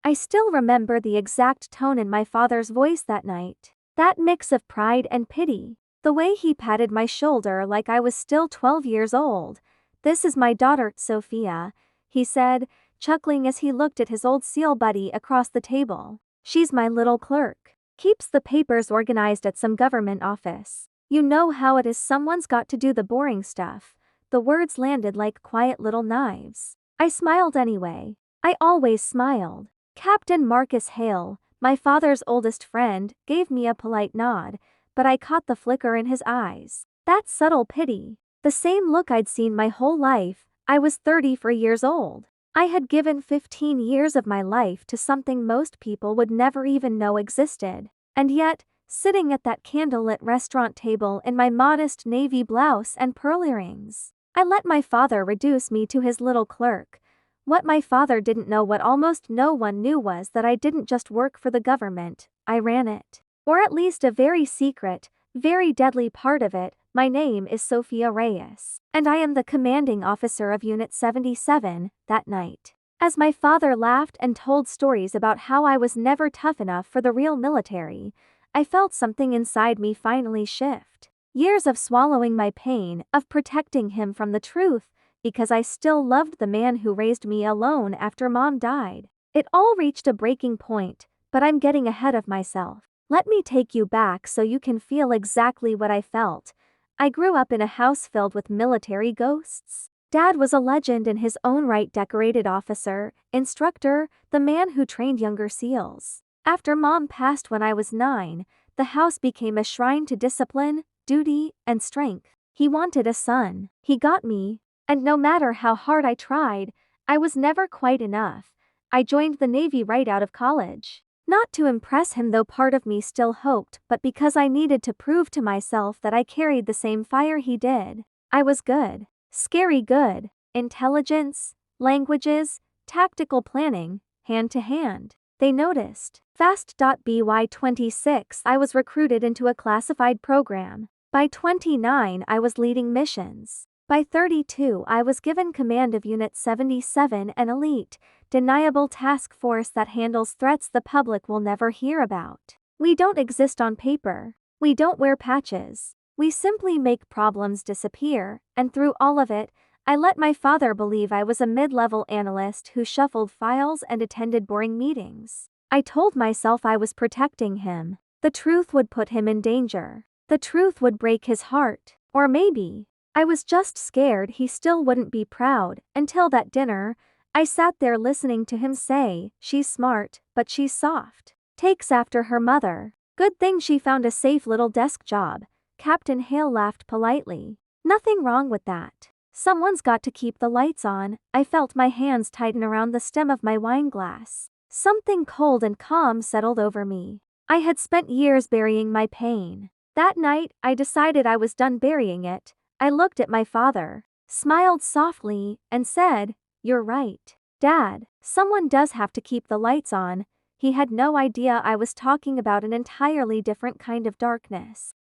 I still remember the exact tone in my father's voice that night. That mix of pride and pity. The way he patted my shoulder like I was still 12 years old. "This is my daughter, Sophia," he said, chuckling as he looked at his old SEAL buddy across the table. "She's my little clerk. Keeps the papers organized at some government office. You know how it is, someone's got to do the boring stuff." The words landed like quiet little knives. I smiled anyway. I always smiled. Captain Marcus Hale, my father's oldest friend, gave me a polite nod, but I caught the flicker in his eyes. That subtle pity. The same look I'd seen my whole life. I was 34 years old. I had given 15 years of my life to something most people would never even know existed. And yet, sitting at that candlelit restaurant table in my modest navy blouse and pearl earrings, I let my father reduce me to his little clerk. What my father didn't know, what almost no one knew, was that I didn't just work for the government, I ran it. Or at least a very secret, very deadly part of it. My name is Sophia Reyes, and I am the commanding officer of Unit 77, that night. As my father laughed and told stories about how I was never tough enough for the real military, I felt something inside me finally shift. Years of swallowing my pain, of protecting him from the truth, because I still loved the man who raised me alone after Mom died. It all reached a breaking point, but I'm getting ahead of myself. Let me take you back so you can feel exactly what I felt. I grew up in a house filled with military ghosts. Dad was a legend in his own right, decorated officer, instructor, the man who trained younger SEALs. After Mom passed when I was 9, the house became a shrine to discipline, duty, and strength. He wanted a son. He got me. And no matter how hard I tried, I was never quite enough. I joined the Navy right out of college. Not to impress him, though part of me still hoped, but because I needed to prove to myself that I carried the same fire he did. I was good. Scary good. Intelligence, languages, tactical planning, hand to hand. They noticed. Fast.by 26 I was recruited into a classified program. By 29 I was leading missions. By 32 I was given command of Unit 77, an elite, deniable task force that handles threats the public will never hear about. We don't exist on paper. We don't wear patches. We simply make problems disappear, and through all of it, I let my father believe I was a mid-level analyst who shuffled files and attended boring meetings. I told myself I was protecting him. The truth would put him in danger. The truth would break his heart. Or maybe I was just scared he still wouldn't be proud. Until that dinner, I sat there listening to him say, "She's smart, but she's soft. Takes after her mother. Good thing she found a safe little desk job." Captain Hale laughed politely. "Nothing wrong with that. Someone's got to keep the lights on." I felt my hands tighten around the stem of my wine glass. Something cold and calm settled over me. I had spent years burying my pain. That night, I decided I was done burying it. I looked at my father, smiled softly, and said, "You're right, Dad. Someone does have to keep the lights on." He had no idea I was talking about an entirely different kind of darkness.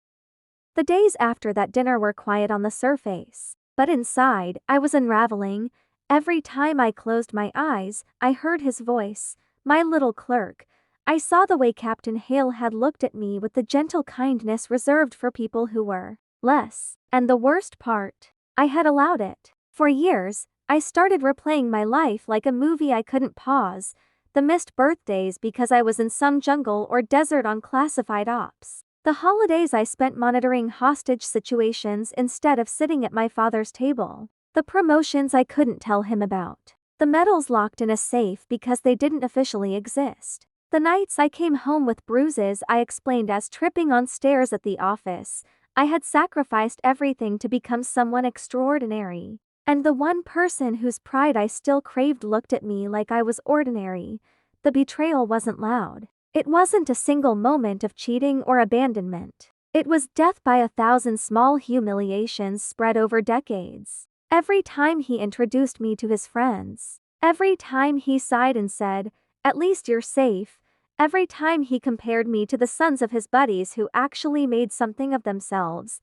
The days after that dinner were quiet on the surface, but inside, I was unraveling. Every time I closed my eyes, I heard his voice, "My little clerk." I saw the way Captain Hale had looked at me with the gentle kindness reserved for people who were less. And the worst part, I had allowed it. For years, I started replaying my life like a movie I couldn't pause. The missed birthdays because I was in some jungle or desert on classified ops. The holidays I spent monitoring hostage situations instead of sitting at my father's table. The promotions I couldn't tell him about. The medals locked in a safe because they didn't officially exist. The nights I came home with bruises I explained as tripping on stairs at the office. I had sacrificed everything to become someone extraordinary. And the one person whose pride I still craved looked at me like I was ordinary. The betrayal wasn't loud. It wasn't a single moment of cheating or abandonment. It was death by 1,000 small humiliations spread over decades. Every time he introduced me to his friends. Every time he sighed and said, "At least you're safe." Every time he compared me to the sons of his buddies who actually made something of themselves.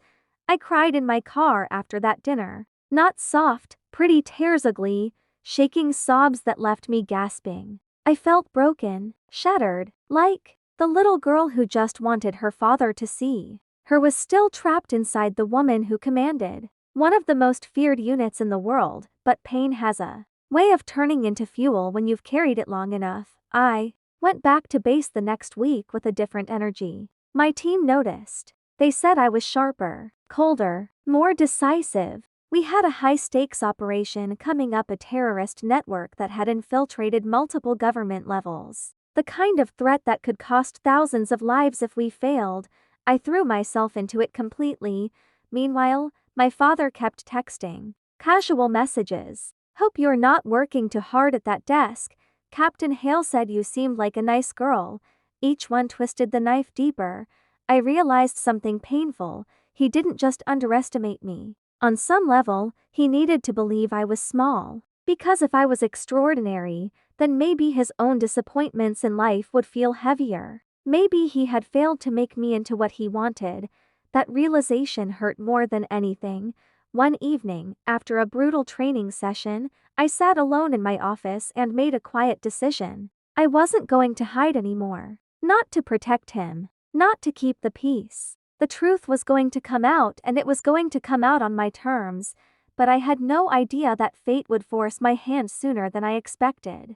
I cried in my car after that dinner. Not soft, pretty tears, ugly, shaking sobs that left me gasping. I felt broken, shattered, like the little girl who just wanted her father to see her was still trapped inside the woman who commanded one of the most feared units in the world, but pain has a way of turning into fuel when you've carried it long enough. I went back to base the next week with a different energy. My team noticed. They said I was sharper, colder, more decisive. We had a high-stakes operation coming up, a terrorist network that had infiltrated multiple government levels. The kind of threat that could cost thousands of lives if we failed. I threw myself into it completely. Meanwhile, my father kept texting casual messages. Hope you're not working too hard at that desk. Captain Hale said you seemed like a nice girl. Each one twisted the knife deeper. I realized something painful. He didn't just underestimate me. On some level, he needed to believe I was small. Because if I was extraordinary, then maybe his own disappointments in life would feel heavier. Maybe he had failed to make me into what he wanted. That realization hurt more than anything. One evening, after a brutal training session, I sat alone in my office and made a quiet decision. I wasn't going to hide anymore. Not to protect him. Not to keep the peace. The truth was going to come out, and it was going to come out on my terms, but I had no idea that fate would force my hand sooner than I expected.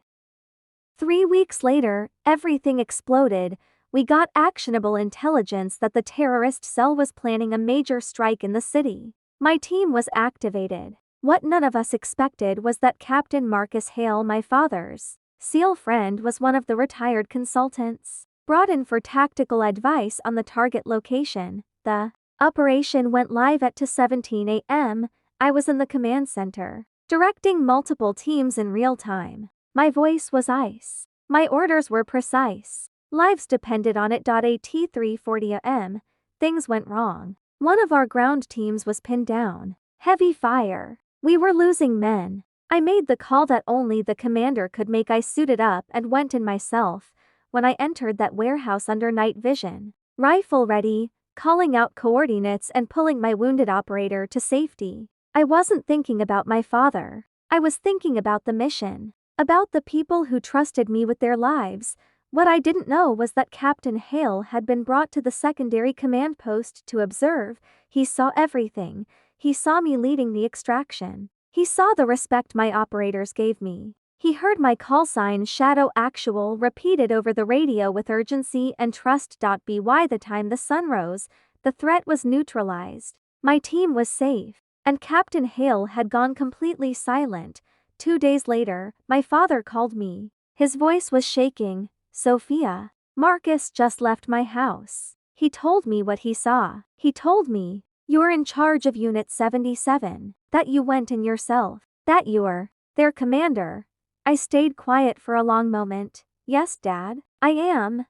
3 weeks later, everything exploded. We got actionable intelligence that the terrorist cell was planning a major strike in the city. My team was activated. What none of us expected was that Captain Marcus Hale, my father's SEAL friend, was one of the retired consultants brought in for tactical advice on the target location. The operation went live at 2:17 a.m. I was in the command center, directing multiple teams in real time. My voice was ice. My orders were precise. Lives depended on it. At 3:40 a.m., things went wrong. One of our ground teams was pinned down. Heavy fire. We were losing men. I made the call that only the commander could make. I suited up and went in myself. When I entered that warehouse under night vision, rifle ready, calling out coordinates and pulling my wounded operator to safety, I wasn't thinking about my father. I was thinking about the mission. About the people who trusted me with their lives. What I didn't know was that Captain Hale had been brought to the secondary command post to observe. He saw everything. He saw me leading the extraction. He saw the respect my operators gave me. He heard my call sign Shadow Actual repeated over the radio with urgency and trust. By the time the sun rose, the threat was neutralized. My team was safe, and Captain Hale had gone completely silent. 2 days later, my father called me. His voice was shaking. Sophia, Marcus just left my house. He told me what he saw. He told me, you're in charge of Unit 77, that you went in yourself, that you're their commander. I stayed quiet for a long moment. Yes, Dad, I am.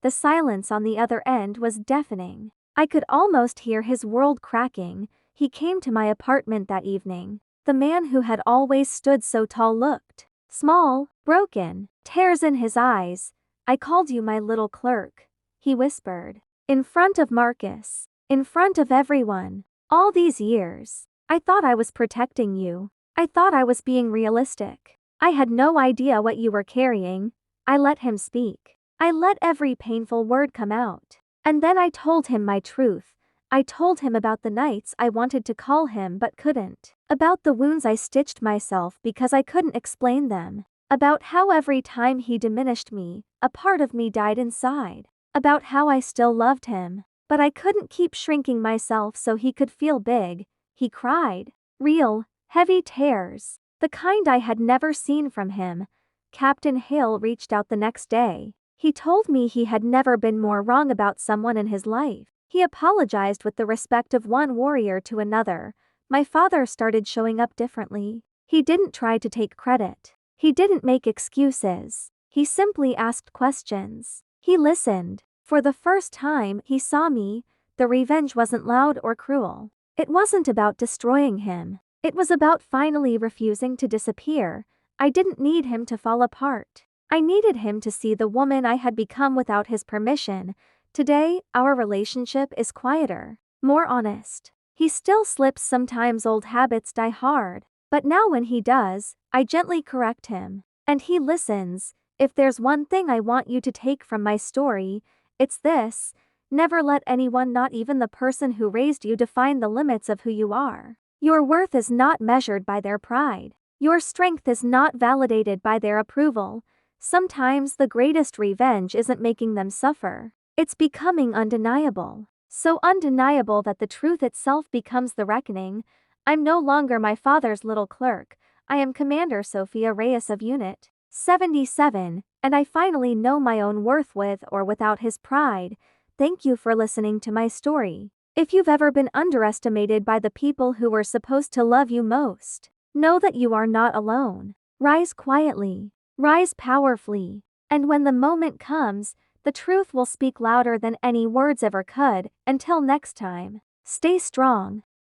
The silence on the other end was deafening. I could almost hear his world cracking. He came to my apartment that evening. The man who had always stood so tall looked small, broken, tears in his eyes. I called you my little clerk, he whispered. In front of Marcus. In front of everyone. All these years. I thought I was protecting you. I thought I was being realistic. I had no idea what you were carrying. I let him speak. I let every painful word come out. And then I told him my truth. I told him about the nights I wanted to call him but couldn't. About the wounds I stitched myself because I couldn't explain them. About how every time he diminished me, a part of me died inside. About how I still loved him, but I couldn't keep shrinking myself so he could feel big. He cried. Real, heavy tears. The kind I had never seen from him. Captain Hale reached out the next day. He told me he had never been more wrong about someone in his life. He apologized with the respect of one warrior to another. My father started showing up differently. He didn't try to take credit. He didn't make excuses. He simply asked questions. He listened. For the first time he saw me, the revenge wasn't loud or cruel. It wasn't about destroying him. It was about finally refusing to disappear. I didn't need him to fall apart. I needed him to see the woman I had become without his permission. Today, our relationship is quieter, more honest. He still slips sometimes, old habits die hard. But now when he does, I gently correct him. And he listens. If there's one thing I want you to take from my story, it's this: never let anyone, not even the person who raised you, define the limits of who you are. Your worth is not measured by their pride. Your strength is not validated by their approval. Sometimes the greatest revenge isn't making them suffer. It's becoming undeniable. So undeniable that the truth itself becomes the reckoning. I'm no longer my father's little clerk. I am Commander Sophia Reyes of Unit 77, and I finally know my own worth with or without his pride. Thank you for listening to my story. If you've ever been underestimated by the people who were supposed to love you most, know that you are not alone. Rise quietly. Rise powerfully. And when the moment comes, the truth will speak louder than any words ever could. Until next time, stay strong.